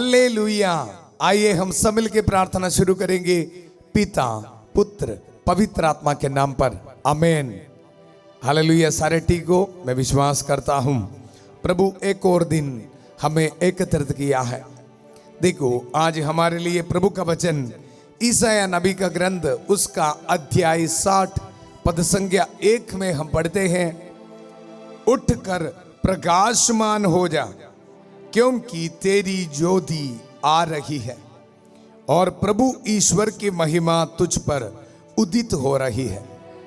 Hallelujah. आइए हम सब मिल के प्रार्थना शुरू करेंगे पिता पुत्र पवित्र आत्मा के नाम पर, आमीन। हालेलुया। सारे ठीक हो? मैं विश्वास करता हूं प्रभु एक और दिन हमें एकत्रित किया है। देखो आज हमारे लिए प्रभु का वचन ईसाया नबी का ग्रंथ उसका अध्याय 60 पद संख्या 1 में हम पढ़ते हैं, उठकर प्रकाशमान हो जा क्योंकि तेरी ज्योति आ रही है और प्रभु ईश्वर की महिमा तुझ पर उदित हो रही है।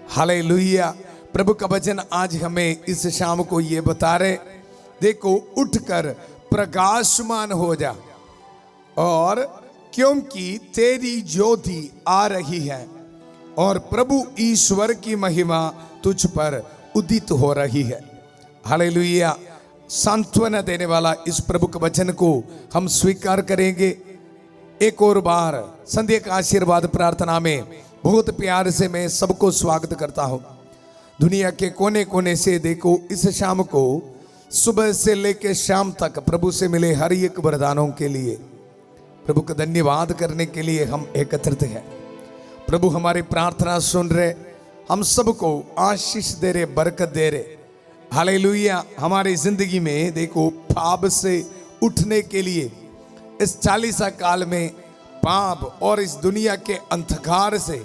हालेलुया। प्रभु का वचन आज हमें इस शाम को ये बता रहे, देखो उठकर प्रकाशमान हो जा और क्योंकि तेरी ज्योति आ रही है और प्रभु ईश्वर की महिमा तुझ पर उदित हो रही है। हालेलुया। सांत्वना देने वाला इस प्रभु के वचन को हम स्वीकार करेंगे। एक और बार संध्या का आशीर्वाद प्रार्थना में बहुत प्यार से मैं सबको स्वागत करता हूं। दुनिया के कोने कोने से देखो इस शाम को सुबह से लेकर शाम तक प्रभु से मिले हर एक वरदानों के लिए प्रभु का धन्यवाद करने के लिए हम एकत्रित हैं। प्रभु हमारी प्रार्थना सुन रहे, हम सबको आशीष दे रहे, बरकत दे रहे। हालेलुया। हमारी जिंदगी में देखो पाप से उठने के लिए इस 40 काल में पाप और इस दुनिया के अंधकार से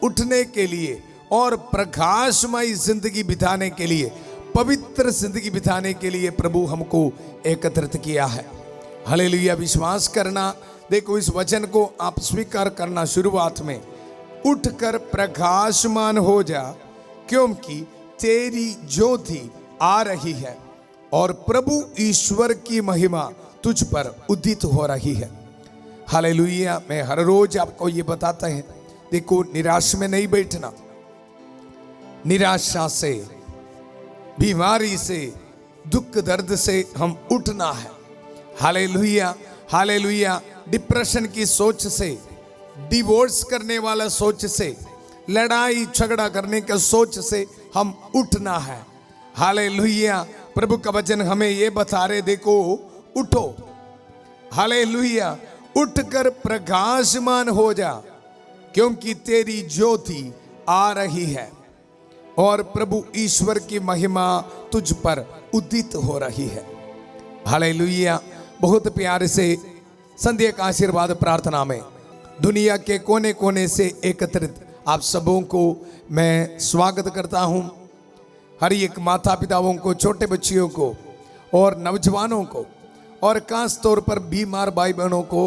उठने के लिए और प्रकाशमय जिंदगी बिताने के लिए, पवित्र जिंदगी बिताने के लिए प्रभु हमको एकत्रित किया है। हालेलुया। विश्वास करना, देखो इस वचन को आप स्वीकार करना। शुरुआत में उठकर प्रकाशमान हो जा क्योंकि तेरी ज्योति आ रही है और प्रभु ईश्वर की महिमा तुझ पर उदित हो रही है। हालेलुया। मैं हर रोज आपको ये बताता है, देखो निराश में नहीं बैठना, निराशा से, बीमारी से, दुख दर्द से हम उठना है। हालेलुया। हालेलुया। डिप्रेशन की सोच से, डिवोर्स करने वाला सोच से, लड़ाई झगड़ा करने के सोच से हम उठना है। हालेलुया। प्रभु का वचन हमें ये बता रहे, देखो उठो। हालेलुया। उठकर प्रकाशमान हो जा क्योंकि तेरी ज्योति आ रही है और प्रभु ईश्वर की महिमा तुझ पर उदित हो रही है। हालेलुया। बहुत प्यार से संध्या का आशीर्वाद प्रार्थना में दुनिया के कोने कोने से एकत्रित आप सबों को मैं स्वागत करता हूं। हर एक माता पिताओं को, छोटे बच्चियों को और नौजवानों को और खास तौर पर बीमार भाई बहनों को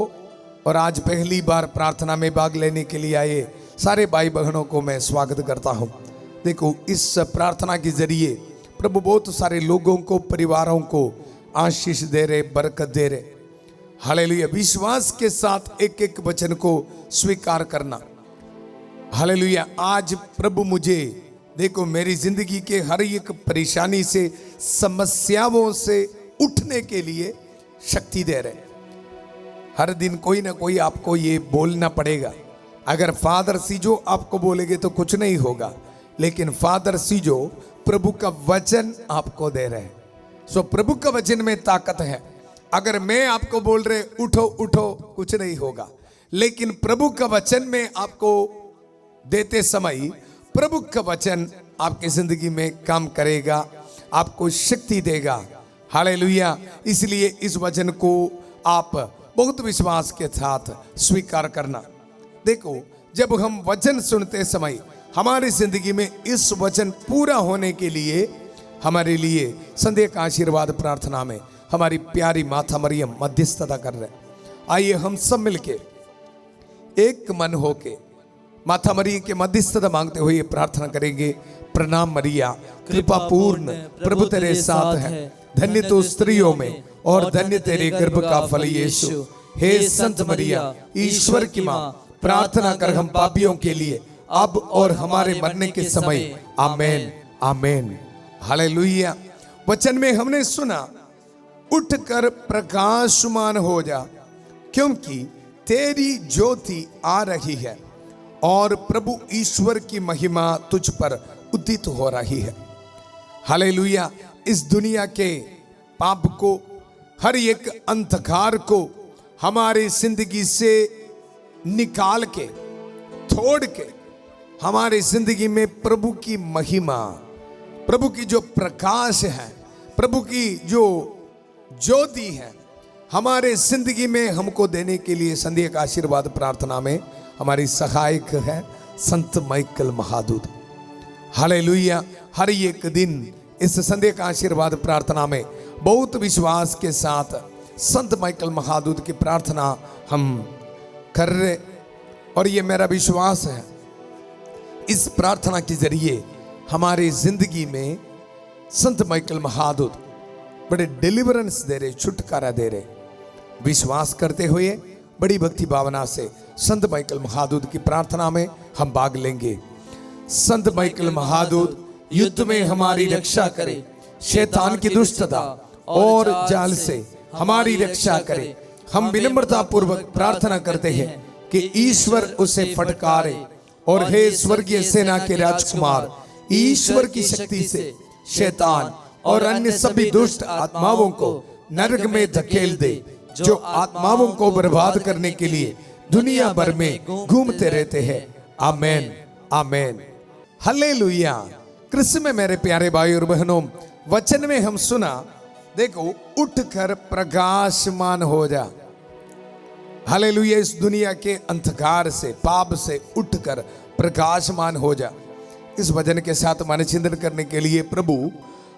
और आज पहली बार प्रार्थना में भाग लेने के लिए आए सारे भाई बहनों को मैं स्वागत करता हूं। देखो इस प्रार्थना के जरिए प्रभु बहुत सारे लोगों को, परिवारों को आशीष दे रहे, बरकत दे रहे। हालेलुया। विश्वास के साथ एक एक वचन को स्वीकार करना। हालेलुया। आज प्रभु मुझे देखो मेरी जिंदगी के हर एक परेशानी से, समस्याओं से उठने के लिए शक्ति दे रहे। हर दिन कोई ना कोई आपको ये बोलना पड़ेगा। अगर फादर सीजो आपको बोलेंगे तो कुछ नहीं होगा, लेकिन फादर सीजो प्रभु का वचन आपको दे रहे हैं। सो प्रभु का वचन में ताकत है। अगर मैं आपको बोल रहे उठो उठो, कुछ नहीं होगा, लेकिन प्रभु का वचन में आपको देते समय प्रभु का वचन आपकी जिंदगी में काम करेगा, आपको शक्ति देगा। हालेलुया। इसलिए इस वचन को आप बहुत विश्वास के साथ स्वीकार करना। देखो जब हम वचन सुनते समय हमारी जिंदगी में इस वचन पूरा होने के लिए हमारे लिए संध्या का आशीर्वाद प्रार्थना में हमारी प्यारी माता मरियम मध्यस्थता कर रहे। आइए हम सब मिलके एक मन होके माता मरियम के मध्यस्थता मांगते हुए प्रार्थना करेंगे। प्रणाम मरिया, कृपा पूर्ण प्रभु तेरे साथ है, धन्य तो स्त्रियों में और धन्य तेरे गर्भ का फल यीशु। हे संत मरिया, ईश्वर की मां, प्रार्थना कर हम पापियों के लिए अब और हमारे मरने के समय। आमेन आमेन। हालेलुया। वचन में हमने सुना उठकर प्रकाशमान हो जा क्योंकि तेरी ज्योति आ रही है और प्रभु ईश्वर की महिमा तुझ पर उदित हो रही है। हालेलुया। इस दुनिया के पाप को, हर एक अंधकार को, हमारी जिंदगी से निकाल के, तोड़ के हमारी जिंदगी में प्रभु की महिमा, प्रभु की जो प्रकाश है, प्रभु की जो ज्योति है हमारे जिंदगी में हमको देने के लिए संध्या का आशीर्वाद प्रार्थना में हमारी सहायक है संत माइकल महादूत। हालेलुया। हर एक दिन इस संध्या का आशीर्वाद प्रार्थना में बहुत विश्वास के साथ संत माइकल महादूत की प्रार्थना हम कर रहे, और ये मेरा विश्वास है इस प्रार्थना के जरिए हमारी जिंदगी में संत माइकल महादूत बड़े डिलीवरेंस दे रहे, छुटकारा दे रहे। विश्वास करते हुए बड़ी भक्ति भावना से संत माइकल महादूत की प्रार्थना में हम भाग लेंगे। संत माइकल महादूत युद्ध में हमारी रक्षा करे, शैतान की दुष्टता और जाल से हमारी रक्षा करे। हम विनम्रता पूर्वक प्रार्थना करते हैं कि ईश्वर उसे फटकारे, और हे स्वर्गीय सेना के राजकुमार, ईश्वर की शक्ति से शैतान और अन्य सभी दुष्ट आत्माओं को नरक में धकेल दे, जो आत्माओं को बर्बाद करने के लिए दुनिया भर में घूमते रहते हैं। आमेन, आमेन, हालेलुया। कृष्ण में मेरे प्यारे भाई और बहनों, वचन में हम सुना, देखो, उठकर प्रकाशमान हो जा। हालेलुया। इस दुनिया के अंधकार से, पाप से उठकर प्रकाशमान हो जा। इस वचन के साथ मन चिंतन करने के लिए प्रभु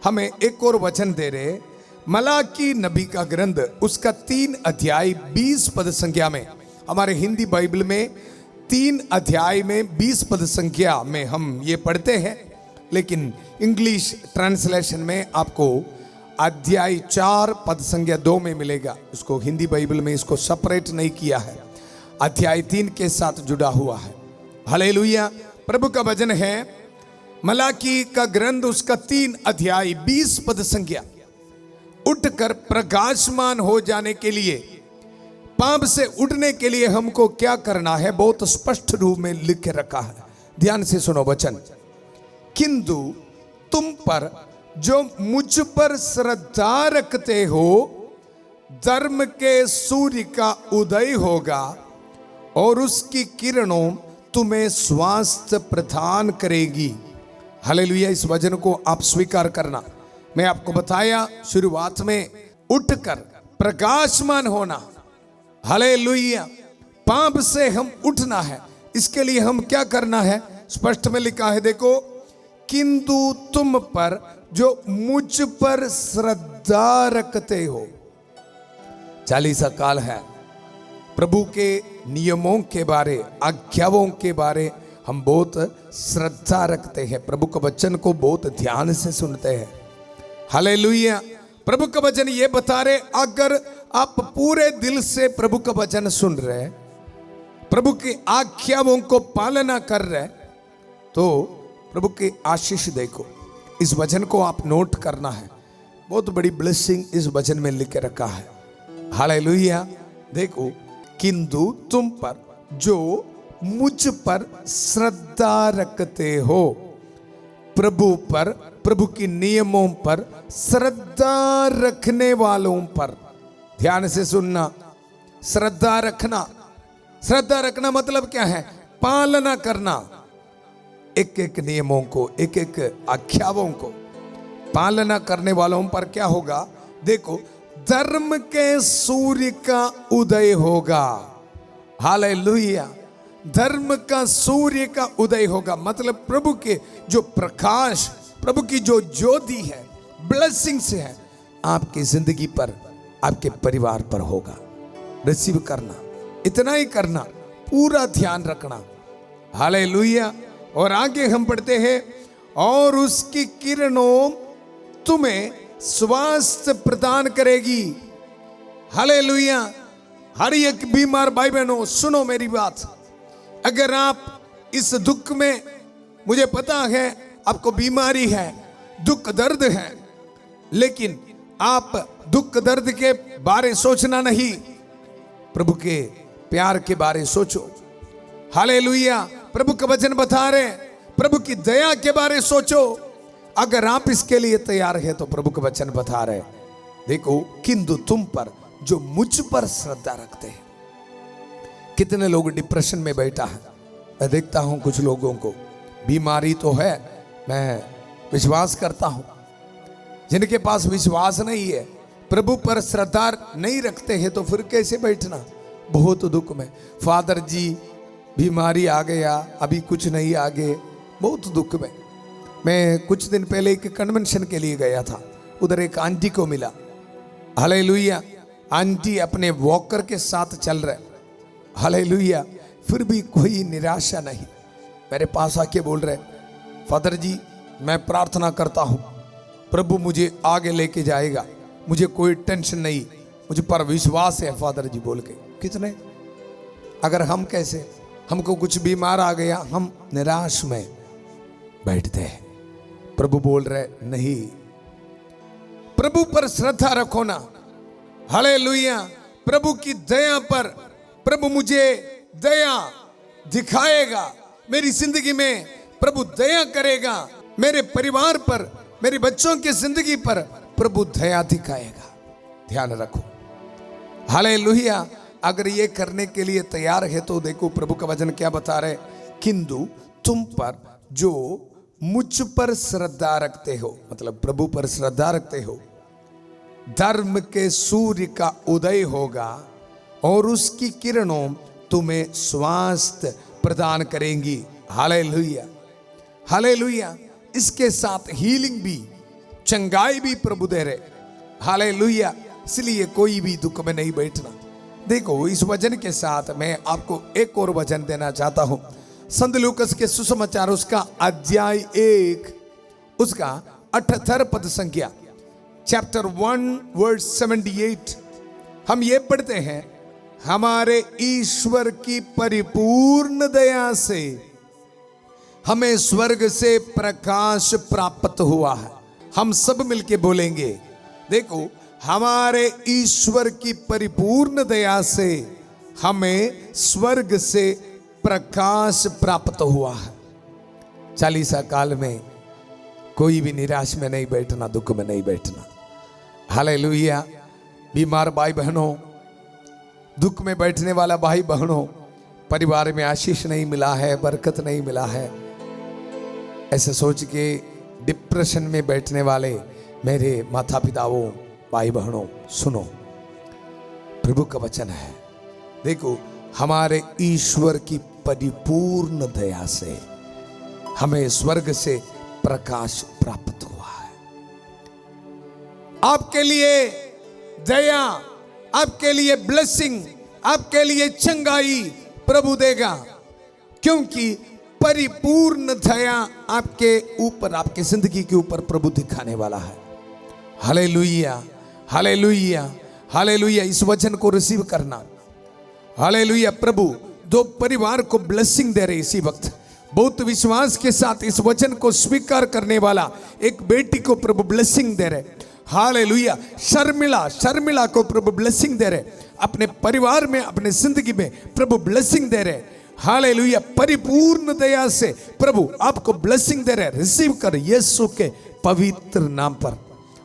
हमें एक और वचन दे रहे। मलाकी नबी का ग्रंथ, उसका 3 अध्याय 20 पद संख्या में, हमारे हिंदी बाइबल में 3 अध्याय में 20 पद संख्या में हम ये पढ़ते हैं, लेकिन इंग्लिश ट्रांसलेशन में आपको अध्याय 4 पद संख्या 2 में मिलेगा। उसको हिंदी बाइबल में इसको सेपरेट नहीं किया है, अध्याय 3 के साथ जुड़ा हुआ है। हालेलुया। प्रभु का वचन है मलाकी का ग्रंथ, उसका 3 अध्याय 20 पद संख्या, उठकर प्रकाशमान हो जाने के लिए, पाप से उठने के लिए हमको क्या करना है, बहुत स्पष्ट रूप में लिख के रखा है। ध्यान से सुनो वचन। किंतु तुम पर जो मुझ पर श्रद्धा रखते हो, धर्म के सूर्य का उदय होगा और उसकी किरणों तुम्हें स्वास्थ्य प्रदान करेगी। हालेलुया। इस वचन को आप स्वीकार करना। मैं आपको बताया शुरुआत में, उठकर प्रकाशमान होना। हालेलुया। पाप से हम उठना है, इसके लिए हम क्या करना है, स्पष्ट में लिखा है, देखो, किंतु तुम पर जो मुझ पर श्रद्धा रखते हो। 40 काल है, प्रभु के नियमों के बारे, आज्ञाओं के बारे हम बहुत श्रद्धा रखते हैं, प्रभु के वचन को बहुत ध्यान से सुनते हैं। हालेलुया। प्रभु का वचन ये बता रहे, अगर आप पूरे दिल से प्रभु का वचन सुन रहे, प्रभु की आज्ञाओं को पालना कर रहे, तो प्रभु की आशीष देखो। इस वचन को आप नोट करना है, बहुत बड़ी ब्लेसिंग इस वचन में लिख के रखा है। हालेलुया। देखो, किंतु तुम पर जो मुझ पर श्रद्धा रखते हो, प्रभु पर, प्रभु के नियमों पर श्रद्धा रखने वालों पर। ध्यान से सुनना, श्रद्धा रखना। श्रद्धा रखना मतलब क्या है, पालना करना। एक एक नियमों को, एक एक आज्ञाओं को पालना करने वालों पर क्या होगा, देखो, धर्म के सूर्य का उदय होगा। हालेलुया। धर्म का सूर्य का उदय होगा, मतलब प्रभु के जो प्रकाश, प्रभु की जो ज्योति है, ब्लेसिंग्स है, आपकी जिंदगी पर, आपके परिवार पर होगा। रिसीव करना, इतना ही करना, पूरा ध्यान रखना। हालेलुया। और आगे हम पढ़ते हैं, और उसकी किरणों तुम्हें स्वास्थ्य प्रदान करेगी। हालेलुया। हर एक बीमार भाई बहनों सुनो मेरी बात। अगर आप इस दुख में, मुझे पता है आपको बीमारी है, दुख दर्द है, लेकिन आप दुख दर्द के बारे सोचना नहीं, प्रभु के प्यार के बारे सोचो। हालेलुया। प्रभु का वचन बता रहे, प्रभु की दया के बारे सोचो। अगर आप इसके लिए तैयार है तो प्रभु का वचन बता रहे, देखो, किंतु तुम पर जो मुझ पर श्रद्धा रखते हैं। कितने लोग डिप्रेशन में बैठा है, मैं देखता हूं कुछ लोगों को, बीमारी तो है, मैं विश्वास करता हूं, जिनके पास विश्वास नहीं है, प्रभु पर श्रद्धा नहीं रखते हैं, तो फिर कैसे बैठना, बहुत दुख में। फादर जी बीमारी आ गया, अभी कुछ नहीं आगे, बहुत दुख में। मैं कुछ दिन पहले एक कन्वेंशन के लिए गया था, उधर एक आंटी को मिला, हालेलुया, आंटी अपने वॉकर के साथ चल रहे, हालेलुया, फिर भी कोई निराशा नहीं। मेरे पास आके बोल रहे, फादर जी मैं प्रार्थना करता हूँ, प्रभु मुझे आगे लेके जाएगा, मुझे कोई टेंशन नहीं, मुझे पर विश्वास है फादर जी बोल के। कितने, अगर हम कैसे, हमको कुछ बीमार आ गया, हम निराश में बैठते हैं। प्रभु बोल रहे नहीं, प्रभु पर श्रद्धा रखो ना, हालेलुया, प्रभु की दया पर, प्रभु मुझे दया दिखाएगा, मेरी जिंदगी में प्रभु दया करेगा, मेरे परिवार पर, मेरे बच्चों की जिंदगी पर प्रभु दया दिखाएगा। ध्यान रखो, हालेलुया। अगर ये करने के लिए तैयार है तो देखो प्रभु का वचन क्या बता रहे, किंतु तुम पर जो मुझ पर श्रद्धा रखते हो, मतलब प्रभु पर श्रद्धा रखते हो, धर्म के सूर्य का उदय होगा और उसकी किरणों तुम्हें स्वास्थ्य प्रदान करेंगी। Hallelujah, hallelujah. इसके साथ हीलिंग भी, चंगाई भी प्रभु दे रहे, हालेलुया। इसलिए कोई भी दुख में नहीं बैठना। देखो इस वचन के साथ मैं आपको एक और वचन देना चाहता हूं, संत लूकस के सुसमाचार उसका अध्याय 1 उसका 78 पद संख्या, चैप्टर 1 वर्स 78। हम ये पढ़ते हैं, हमारे ईश्वर की परिपूर्ण दया से हमें स्वर्ग से प्रकाश प्राप्त हुआ है। हम सब मिलके बोलेंगे, देखो हमारे ईश्वर की परिपूर्ण दया से हमें स्वर्ग से प्रकाश प्राप्त हुआ है। 40 काल में कोई भी निराश में नहीं बैठना, दुख में नहीं बैठना। हालेलुया। बीमार भाई बहनों, दुख में बैठने वाला भाई बहनों, परिवार में आशीष नहीं मिला है, बरकत नहीं मिला है, ऐसे सोच के डिप्रेशन में बैठने वाले मेरे माता पिताओं, भाई बहनों, सुनो, प्रभु का वचन है, देखो हमारे ईश्वर की परिपूर्ण दया से हमें स्वर्ग से प्रकाश प्राप्त हुआ है। आपके लिए दया, आपके लिए ब्लेसिंग, आपके लिए चंगाई प्रभु देगा, क्योंकि परिपूर्ण दया आपके ऊपर, आपकी जिंदगी के ऊपर प्रभु दिखाने वाला है। Hallelujah, hallelujah, hallelujah. इस वचन को रिसीव करना, हालेलुया। प्रभु दो परिवार को ब्लेसिंग दे रहे इसी वक्त, बहुत विश्वास के साथ इस वचन को स्वीकार करने वाला एक बेटी को प्रभु ब्लेसिंग दे रहे, हालेलुया। शर्मिला को प्रभु ब्लेसिंग दे रहे, अपने परिवार में, अपने जिंदगी में प्रभु ब्लेसिंग दे रहे, हालेलुया। परिपूर्ण दया से प्रभु आपको ब्लेसिंग दे रहे, रिसीव कर यीशु के पवित्र नाम पर,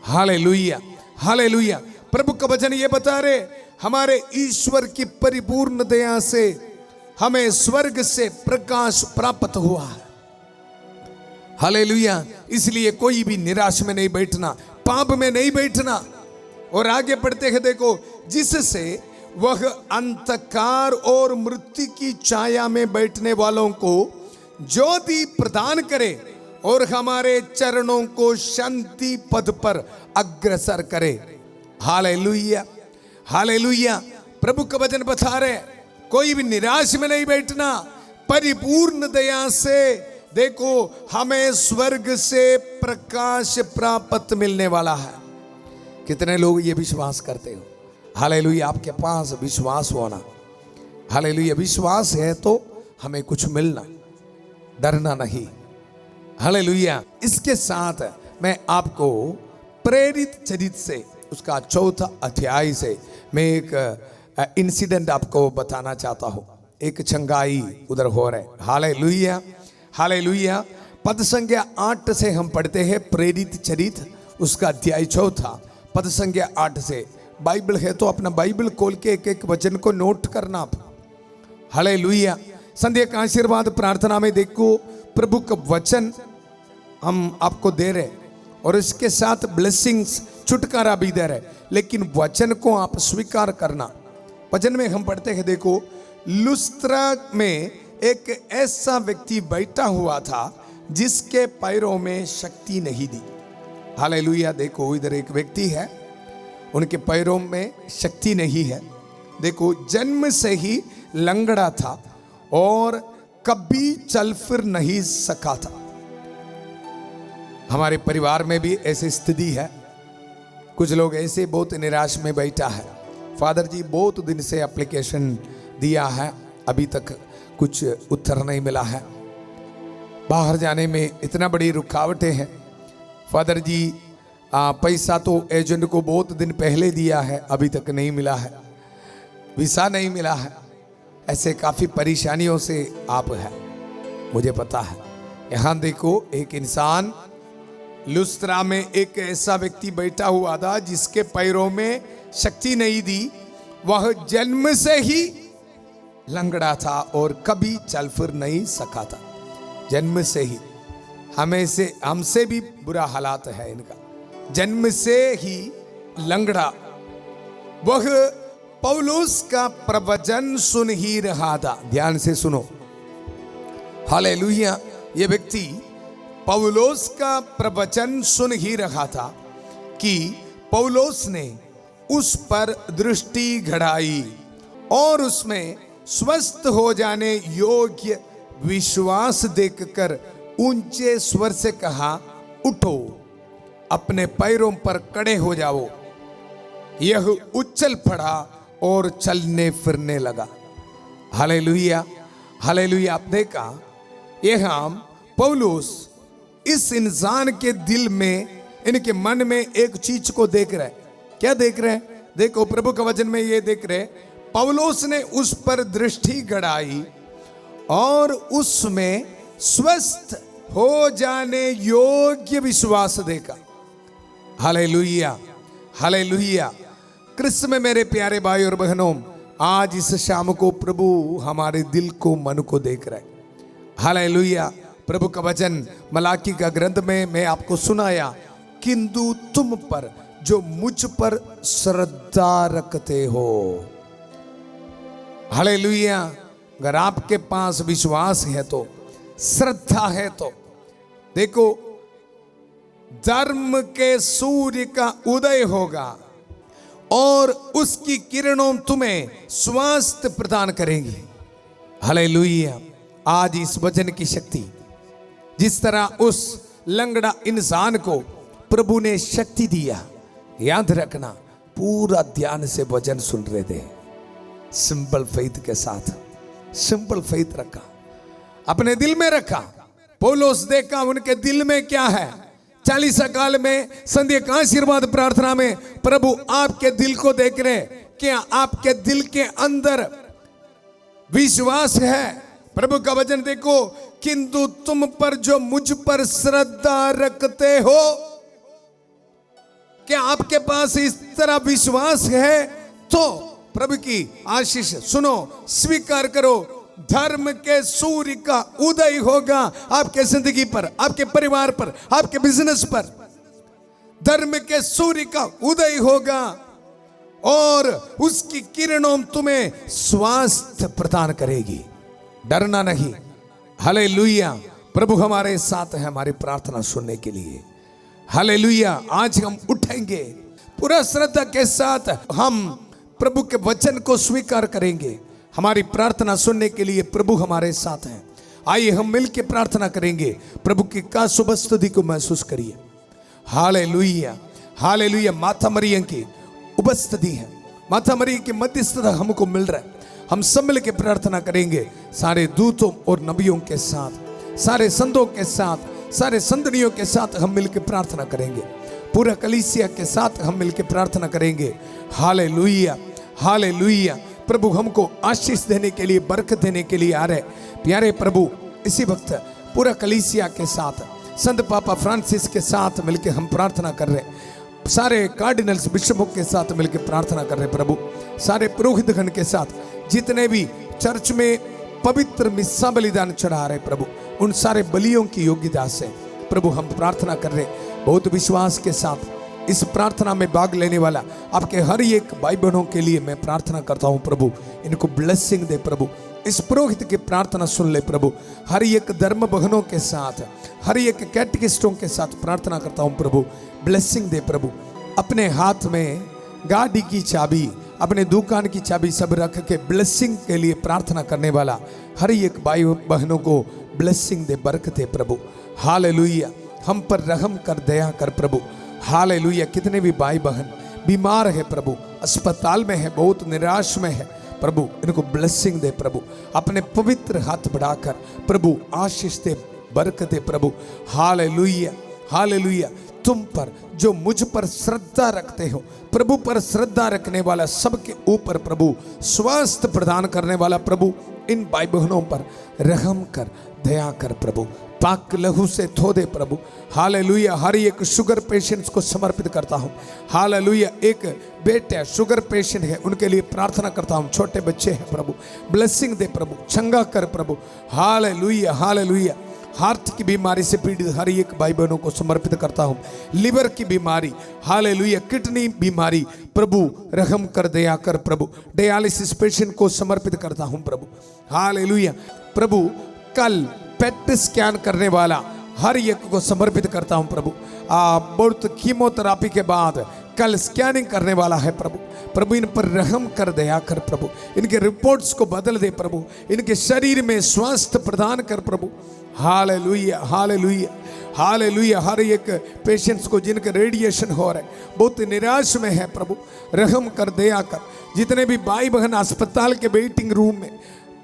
हालेलुया, हालेलुया। प्रभु का वचन ये बता रहे, हमारे ईश्वर की परिपूर्ण दया से हमें स्वर्ग से प्रकाश प्राप्त हुआ है, हालेलुया। इसलिए कोई भी निराश में नहीं बैठना, पाप में नहीं बैठना। और आगे बढ़ते हैं, देखो, जिससे वह अंधकार और मृत्यु की छाया में बैठने वालों को ज्योति प्रदान करे और हमारे चरणों को शांति पद पर अग्रसर करे। Hallelujah, hallelujah. प्रभु का वचन बता रहे, कोई भी निराश में नहीं बैठना, परिपूर्ण दया से देखो हमें स्वर्ग से प्रकाश प्राप्त मिलने वाला है। कितने लोग ये विश्वास करते हो? हालेलुया। आपके पास विश्वास होना, हालेलुया। विश्वास है तो हमें कुछ मिलना, डरना नहीं, हालेलुया। इसके साथ मैं आपको प्रेरित चरित्र से उसका 4 अध्याय से मैं एक इंसिडेंट आपको बताना चाहता हूं। एक चंगाई उधर हो रहे, हालेलुया, हालेलुया। पद संख्या 8 से हम पढ़ते हैं, प्रेरित चरित्र उसका अध्याय 4 पद संख्या 8 से। बाइबल है तो अपना बाइबल खोल के एक एक वचन को नोट करना आप। हालेलुया। संध्या का आशीर्वाद प्रार्थना में देखो, प्रभु का वचन हम आपको दे रहे और इसके साथ ब्लेसिंग्स, छुटकारा भी दे रहे, लेकिन वचन को आप स्वीकार करना। वचन में हम पढ़ते हैं, देखो लुस्त्रा में एक ऐसा व्यक्ति बैठा हुआ था जिसके पैरों में शक्ति नहीं दी। हालेलुया। देखो इधर एक व्यक्ति है, उनके पैरों में शक्ति नहीं है। देखो जन्म से ही लंगड़ा था और कभी चल फिर नहीं सका था। हमारे परिवार में भी ऐसी स्थिति है, कुछ लोग ऐसे बहुत निराश में बैठा है। फादर जी बहुत दिन से एप्लीकेशन दिया है, अभी तक कुछ उत्तर नहीं मिला है, बाहर जाने में इतना बड़ी रुकावटें हैं। फादर जी पैसा तो एजेंट को बहुत दिन पहले दिया है, अभी तक नहीं मिला है, वीसा नहीं मिला है। ऐसे काफ़ी परेशानियों से आप हैं, मुझे पता है। यहाँ देखो एक इंसान, लुस्त्रा में एक ऐसा व्यक्ति बैठा हुआ था जिसके पैरों में शक्ति नहीं दी। वह जन्म से ही लंगड़ा था और कभी चल फिर नहीं सका था। जन्म से ही, हमसे भी बुरा हालात है इनका, जन्म से ही लंगड़ा। वह पौलुस का प्रवचन सुन ही रहा था। ध्यान से सुनो, हालेलुया। ये व्यक्ति पौलुस का प्रवचन सुन ही रहा था कि पौलुस ने उस पर दृष्टि गड़ाई और उसमें स्वस्थ हो जाने योग्य विश्वास देखकर ऊंचे स्वर से कहा, उठो, अपने पैरों पर खड़े हो जाओ। यह उछल पड़ा और चलने फिरने लगा। Hallelujah, hallelujah. आप देखा, यहाँ पौलुस इस इंसान के दिल में, इनके मन में एक चीज को देख रहे। क्या देख रहे हैं? देखो प्रभु का वचन में ये देख रहे, पौलुस ने उस पर दृष्टि गड़ाई और उसमें स्वस्थ हो जाने योग्य विश्वास देखा। Hallelujah, hallelujah. कृष्ण में मेरे प्यारे भाई और बहनों, आज इस शाम को प्रभु हमारे दिल को, मन को देख रहे। हालेलुया। प्रभु का वचन मलाकी का ग्रंथ में मैं आपको सुनाया, किंतु तुम पर जो मुझ पर श्रद्धा रखते हो। हालेलुया। अगर आपके पास विश्वास है तो, श्रद्धा है तो, देखो धर्म के सूर्य का उदय होगा और उसकी किरणों तुम्हें स्वास्थ्य प्रदान करेंगी। हालेलुया। आज इस वचन की शक्ति, जिस तरह उस लंगड़ा इंसान को प्रभु ने शक्ति दिया, याद रखना, पूरा ध्यान से वचन सुन रहे थे, सिंपल फेथ के साथ, सिंपल फेथ रखा, अपने दिल में रखा। पौलुस देखा उनके दिल में क्या है। 40 काल में संध्या का आशीर्वाद प्रार्थना में प्रभु आपके दिल को देख रहे, क्या आपके दिल के अंदर विश्वास है? प्रभु का वचन देखो, किंतु तुम पर जो मुझ पर श्रद्धा रखते हो, क्या आपके पास इस तरह विश्वास है? तो प्रभु की आशीष सुनो, स्वीकार करो, धर्म के सूर्य का उदय होगा आपके जिंदगी पर, आपके परिवार पर, आपके बिजनेस पर। धर्म के सूर्य का उदय होगा और उसकी किरणों तुम्हें स्वास्थ्य प्रदान करेगी। डरना नहीं। हालेलुया। प्रभु हमारे साथ है हमारी प्रार्थना सुनने के लिए। हालेलुया। आज हम उठेंगे पूरा श्रद्धा के साथ, हम प्रभु के वचन को स्वीकार करेंगे। हमारी प्रार्थना सुनने के लिए प्रभु हमारे साथ हैं। आइए हम मिलकर प्रार्थना करेंगे। प्रभु की का शुभ स्तुति को महसूस करिए। Hallelujah, hallelujah. माता मरियम की उपस्थिति है, माता मरियम की मध्यस्थता हमको मिल रहा है। हम सब मिल के प्रार्थना करेंगे, सारे दूतों और नबियों के साथ, सारे संतों के साथ, सारे संतनियों के साथ हम मिलकर प्रार्थना करेंगे। पूरा कलीसिया के साथ हम मिलकर प्रार्थना करेंगे। Hallelujah, hallelujah. प्रभु हमको आशीष देने के लिए, बरकत देने के लिए आ रहे प्यारे प्रभु। इसी वक्त पूरा कलीसिया के साथ, संत पापा फ्रांसिस के साथ मिलकर हम प्रार्थना कर रहे। सारे कार्डिनल्स बिशपों के साथ मिलकर प्रार्थना कर रहे प्रभु, सारे पुरोहित गण के साथ जितने भी चर्च में पवित्र मिस्सा बलिदान चढ़ा रहे प्रभु, उन सारे बलियों की योग्यता से प्रभु हम प्रार्थना कर रहे। बहुत विश्वास के साथ इस प्रार्थना में भाग लेने वाला आपके हर एक भाई बहनों के लिए मैं प्रार्थना करता हूं प्रभु, इनको ब्लेसिंग दे प्रभु। इस पुरोहित की प्रार्थना सुन ले प्रभु। हर एक धर्म बहनों के साथ, हर एक कैटेकिस्टों के साथ प्रार्थना करता हूं प्रभु, ब्लेसिंग दे प्रभु। अपने हाथ में गाड़ी की चाबी, अपने दुकान की चाबी सब रख के ब्लेसिंग के लिए प्रार्थना करने वाला हर एक भाई बहनों को ब्लेसिंग दे, बरकत दे प्रभु। हालेलुया। हम पर रहम कर, दया कर प्रभु। हालेलुया। कितने भी भाई बहन बीमार है प्रभु, अस्पताल में है, बहुत निराश में है प्रभु, इनको ब्लेसिंग दे प्रभु। अपने पवित्र हाथ बढ़ाकर प्रभु आशीष दे, बरकत दे प्रभु। Hallelujah, hallelujah. तुम पर, जो मुझ पर श्रद्धा रखते हो, प्रभु पर श्रद्धा रखने वाला सबके ऊपर प्रभु स्वास्थ्य प्रदान करने वाला प्रभु, इन भाई बहनों पर रहम कर, दया कर प्रभु। पाक लहू से धो दे प्रभु। हालेलुया। हर एक शुगर पेशेंट्स को समर्पित करता हूँ। हालेलुया। एक बेटा शुगर पेशेंट है, उनके लिए प्रार्थना करता हूँ। छोटे बच्चे हैं प्रभु, ब्लेसिंग दे प्रभु, चंगा कर प्रभु। Hallelujah, hallelujah. हार्ट की बीमारी से पीड़ित हर एक भाई बहनों को समर्पित करता हूँ। लिवर की बीमारी, हालेलुया, किडनी बीमारी, प्रभु रहम कर, दया कर प्रभु। डायलिसिस पेशेंट को समर्पित करता हूँ प्रभु। हालेलुया। प्रभु कल पेट स्कैन करने वाला हर एक को समर्पित करता हूँ प्रभु। बहुत कीमोथेरापी के बाद कल स्कैनिंग करने वाला है प्रभु। प्रभु इन पर रहम कर, दया कर प्रभु। इनके रिपोर्ट्स को बदल दे प्रभु, इनके शरीर में स्वास्थ्य प्रदान कर प्रभु। Hallelujah, hallelujah, hallelujah. हर एक पेशेंट्स को जिनके रेडिएशन हो रहे, बहुत निराश में है प्रभु, रहम कर, दया कर। जितने भी भाई बहन अस्पताल के वेटिंग रूम में,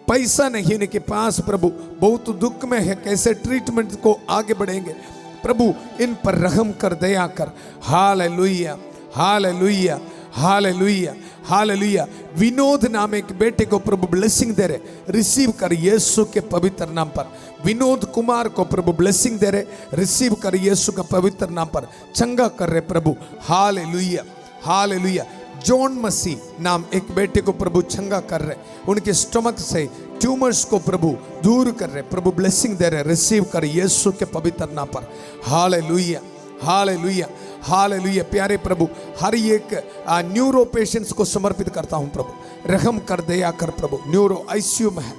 पैसा नहीं इनके पास प्रभु, बहुत दुख में है, कैसे ट्रीटमेंट को आगे बढ़ेंगे प्रभु, इन पर रहम कर, दया कर। Hallelujah, hallelujah, hallelujah, hallelujah. Vinod नाम एक बेटे को प्रभु ब्लेसिंग दे रहे, रिसीव कर यीशु के पवित्र नाम पर। विनोद कुमार को प्रभु ब्लेसिंग दे रहे, रिसीव कर यीशु का पवित्र नाम पर। चंगा कर रहे प्रभु। Hallelujah, hallelujah. जॉन मसीह नाम एक बेटे को प्रभु चंगा कर रहे, उनके स्टमक से ट्यूमर्स को प्रभु दूर कर रहे, प्रभु ब्लेसिंग दे रहे, रिसीव कर यीशु के पवित्र नाम पर। Hallelujah, hallelujah, hallelujah. प्यारे प्रभु, हर एक न्यूरो पेशेंट्स को समर्पित करता हूं प्रभु, रहम कर, दया कर प्रभु। न्यूरो आईसीयू में है,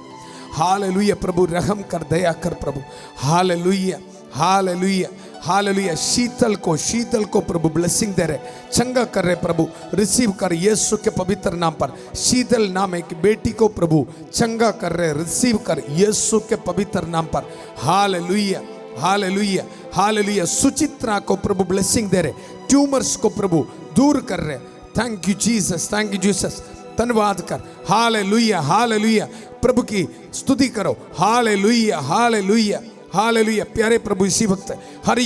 हालेलुया प्रभु, रहम कर, दया कर प्रभु। Hallelujah, hallelujah, hallelujah. शीतल को प्रभु ब्लेसिंग दे रहे, चंगा कर रहे प्रभु, रिसीव कर यीशु के पवित्र नाम पर। शीतल नाम एक बेटी को प्रभु चंगा कर रहे, रिसीव कर यीशु के पवित्र नाम पर। Hallelujah, hallelujah, hallelujah. सुचित्रा को प्रभु ब्लेसिंग दे रहे, ट्यूमर्स को प्रभु दूर कर रहे। Thank you Jesus, thank you Jesus. धन्यवाद कर। Hallelujah, hallelujah. प्रभु की स्तुति करो। Hallelujah, hallelujah, hallelujah. प्यारे प्रभु, इसी वक्त हर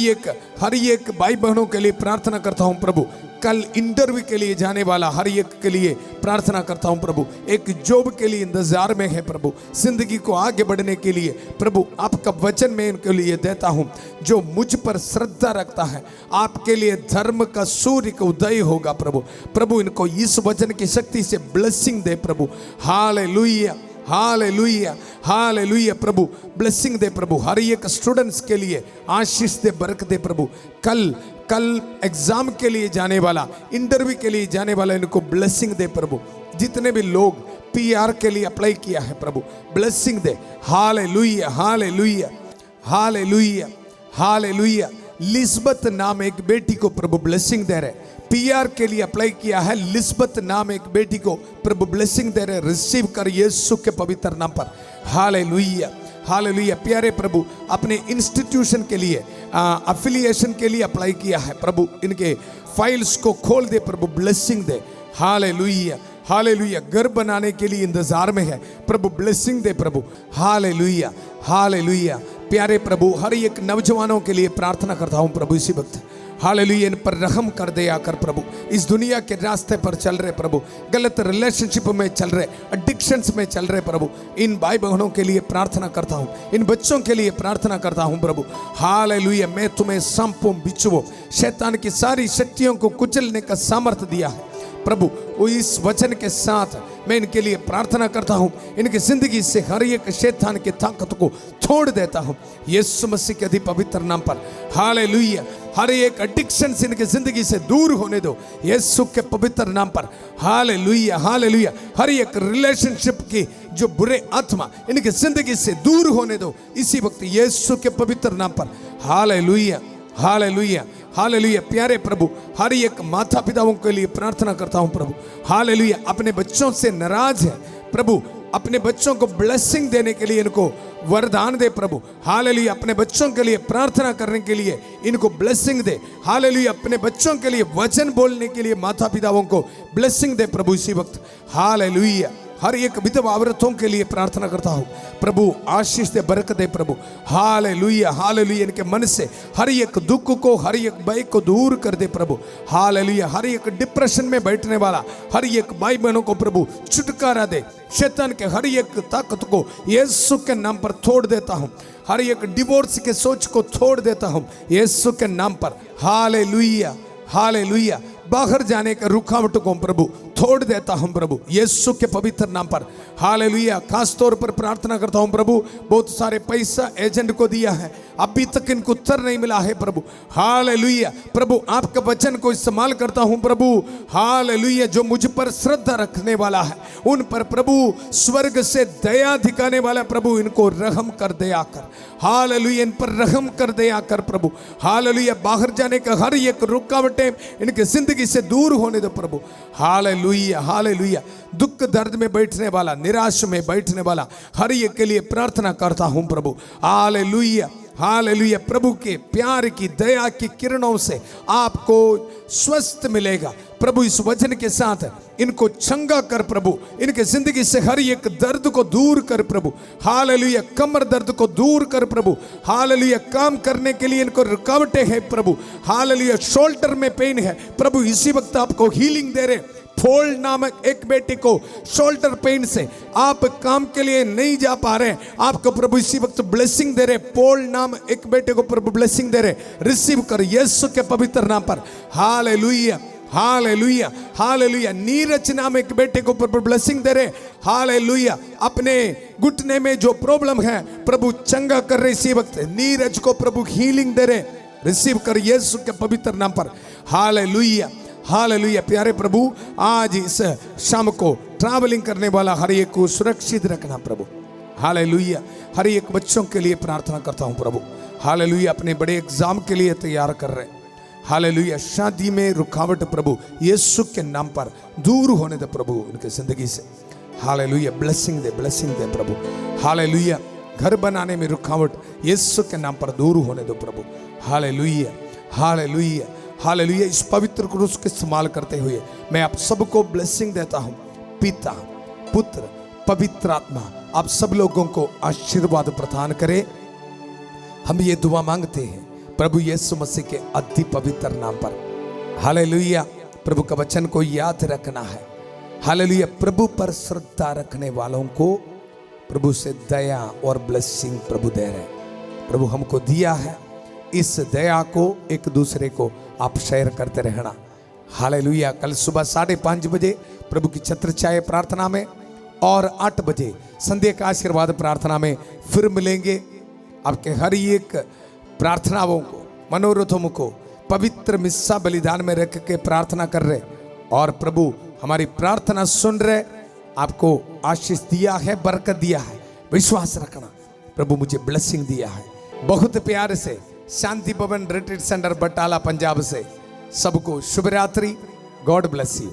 एक भाई बहनों के लिए प्रार्थना करता हूं प्रभु। कल इंटरव्यू के लिए जाने वाला हर एक के लिए प्रार्थना करता हूं प्रभु। एक जॉब के लिए इंतजार में है प्रभु, जिंदगी को आगे बढ़ने के लिए प्रभु आपका वचन में इनके लिए देता हूं। जो मुझ पर श्रद्धा रखता है, आपके लिए धर्म का सूर्य का उदय होगा प्रभु। प्रभु इनको इस वचन की शक्ति से ब्लेसिंग दे प्रभु। Hallelujah, hallelujah, hallelujah. प्रभु ब्लेसिंग दे प्रभु। हर एक स्टूडेंट्स के लिए आशीष दे, बरकत दे प्रभु। कल एग्जाम के लिए जाने वाला, इंटरव्यू के लिए जाने वाला, इनको ब्लेसिंग दे प्रभु। जितने भी लोग पीआर के लिए अप्लाई किया है प्रभु, ब्लेसिंग दे। Hallelujah, hallelujah, hallelujah, hallelujah. लिस्बत नाम एक बेटी को प्रभु ब्लेसिंग दे रहे, पीआर के लिए अप्लाई किया है। लिस्बत नाम एक बेटी को प्रभु ब्लेसिंग दे रहे, रिसीव कर यीशु के पवित्र नाम पर। Hallelujah, hallelujah. प्यारे प्रभु, अपने इंस्टीट्यूशन के लिए अफिलिएशन के लिए अप्लाई किया है प्रभु, इनके फाइल्स को खोल दे प्रभु, ब्लेसिंग दे। Hallelujah, hallelujah. घर बनाने के लिए इंतजार में है प्रभु, ब्लेसिंग दे प्रभु। Hallelujah, hallelujah. प्यारे प्रभु हर एक नौजवानों के लिए प्रार्थना करता हूँ प्रभु इसी वक्त। हालेलुया, इन पर रहम कर दे आकर प्रभु। इस दुनिया के रास्ते पर चल रहे प्रभु, गलत रिलेशनशिप में चल रहे, एडिक्शंस में चल रहे प्रभु, इन भाई बहनों के लिए प्रार्थना करता हूँ, इन बच्चों के लिए प्रार्थना करता हूँ प्रभु। हालेलुया, मैं तुम्हें संपूं बिछुओ, शैतान की सारी शक्तियों को कुचलने का सामर्थ्य दिया है प्रभु। वो इस वचन के साथ मैं इनके लिए प्रार्थना करता हूँ, इनकी जिंदगी से हर एक शैतान की ताकत को छोड़ देता हूँ यीशु मसीह के अति पवित्र नाम पर। हालेलुया, हर एक एडिक्शन से इनकी जिंदगी से दूर होने दो यीशु के पवित्र नाम पर। हालेलुया, हालेलुया, हर एक रिलेशनशिप की जो बुरे आत्मा इनकी जिंदगी से दूर होने दो इसी वक्त यीशु के पवित्र नाम पर। Hallelujah, hallelujah, hallelujah. प्यारे प्रभु हर एक माता पिताओं के लिए प्रार्थना करता हूं प्रभु। हालेलुया, अपने बच्चों से नाराज है प्रभु, अपने बच्चों को ब्लेसिंग देने के लिए इनको वरदान दे प्रभु। हालेलुया, अपने बच्चों के लिए प्रार्थना करने के लिए इनको ब्लेसिंग दे। हालेलुया, अपने बच्चों के लिए वचन बोलने के लिए माता पिताओं को ब्लेसिंग दे प्रभु इसी वक्त। हालेलुया, हर एक विधवा औरतों के लिए प्रार्थना करता हूँ प्रभु, आशीष दे, बरकत दे प्रभु। हालेलुया, हालेलुया, इनके मन से हर एक दुख को, हर एक भय को दूर कर दे प्रभु। हालेलुया, हर एक डिप्रेशन में बैठने वाला हर एक भाई बहनों को प्रभु छुटकारा दे। शैतान के हर एक ताकत को यीशु के नाम पर तोड़ देता हूँ, हर एक डिवोर्स के सोच को तोड़ देता हूँ यीशु के नाम पर। हालेलुया, हालेलुया, बाहर जाने के रुकावट को प्रभु तोड़ देता हूं प्रभु यीशु के पवित्र नाम पर। हालेलुया, खास तौर पर प्रार्थना करता हूं प्रभु, बहुत सारे पैसा एजेंट को दिया है, अभी तक इनको उत्तर नहीं मिला है प्रभु। हालेलुया, प्रभु आपके वचन को इस्तेमाल करता हूं प्रभु। हालेलुया, जो मुझ पर श्रद्धा रखने वाला है उन पर प्रभु स्वर्ग से दया दिखाने वाला प्रभु इनको रहम कर दे आकर। हालेलुया, इन पर रहम कर दे आकर प्रभु। हालेलुया, बाहर जाने का हर एक रुकावटें इनके जिंदगी से दूर होने दो प्रभु। हालेलुया, हालेलुया, दुख दर्द में बैठने वाला, निराश में बैठने वाला हर एक के लिए प्रार्थना करता हूं प्रभु। हालेलुया, हालेलुया, प्रभु के प्यार की दया की किरणों से आपको स्वस्थ मिलेगा प्रभु। इस वचन के साथ इनको चंगा कर प्रभु, इनके जिंदगी से हर एक दर्द को दूर कर प्रभु। हालेलुया, कमर दर्द को दूर कर प्रभु। हालेलुया, काम करने के लिए इनको रुकावटें हैं प्रभु। हालेलुया, शोल्डर में पेन है प्रभु, इसी वक्त आपको हीलिंग दे रहे। फोल नामक एक बेटे को शोल्डर पेन से आप काम के लिए नहीं जा पा रहे, आपको प्रभु इसी वक्त ब्लेसिंग दे रहे। पोल नाम एक बेटे को प्रभु ब्लेसिंग दे रहे, रिसीव कर यीशु के पवित्र नाम पर। हालेलुया, हालेलुया, हालेलुया, नीरज नाम एक बेटे को प्रभु ब्लेसिंग दे रहे। हालेलुया, अपने घुटने में जो प्रॉब्लम है प्रभु चंगा कर रहे इसी वक्त, नीरज को प्रभु हीलिंग दे रहे, रिसीव कर यीशु के पवित्र नाम पर। हालेलुया, हालेलुया, प्यारे प्रभु आज इस शाम को ट्रैवलिंग करने वाला हर एक को सुरक्षित रखना प्रभु। हालेलुया, हर एक बच्चों के लिए प्रार्थना करता हूं प्रभु। हालेलुया, अपने बड़े एग्जाम के लिए तैयार कर रहे। हालेलुया, शादी में रुकावट प्रभु यीशु के नाम पर दूर होने दे प्रभु उनके जिंदगी से। हालेलुया, ब्लेसिंग दे प्रभु। हालेलुया, घर बनाने में रुकावट यीशु के नाम पर दूर होने दो प्रभु। हालेलुया, हालेलुया, हालेलुया, इस पवित्र क्रूस को इस्तेमाल करते हुए मैं आप सबको ब्लेसिंग देता हूं। पिता, पुत्र, पवित्र आत्मा आप सब लोगों को आशीर्वाद प्रदान करे। हम ये दुआ मांगते हैं प्रभु यीशु मसीह के अति पवित्र नाम पर। हालेलुया, प्रभु का वचन को याद रखना है। हालेलुया, प्रभु पर श्रद्धा रखने वालों को प्रभु से दया और ब्लेसिंग प्रभु दे रहे। प्रभु हमको दिया है, इस दया को एक दूसरे को आप शेयर करते रहना। हालेलुया, कल सुबह 5:30 बजे प्रभु की छत्र छाया प्रार्थना में और 8 बजे संध्या का आशीर्वाद प्रार्थना में फिर मिलेंगे। आपके हर एक प्रार्थनाओं को, मनोरथों को पवित्र मिस्सा बलिदान में रख के प्रार्थना कर रहे और प्रभु हमारी प्रार्थना सुन रहे। आपको आशीष दिया है, बरकत दिया है, विश्वास रखना प्रभु मुझे ब्लेसिंग दिया है। बहुत प्यार से शांति भवन रिट्रीट सेंटर बटाला पंजाब से सबको शुभ रात्रि। God bless you.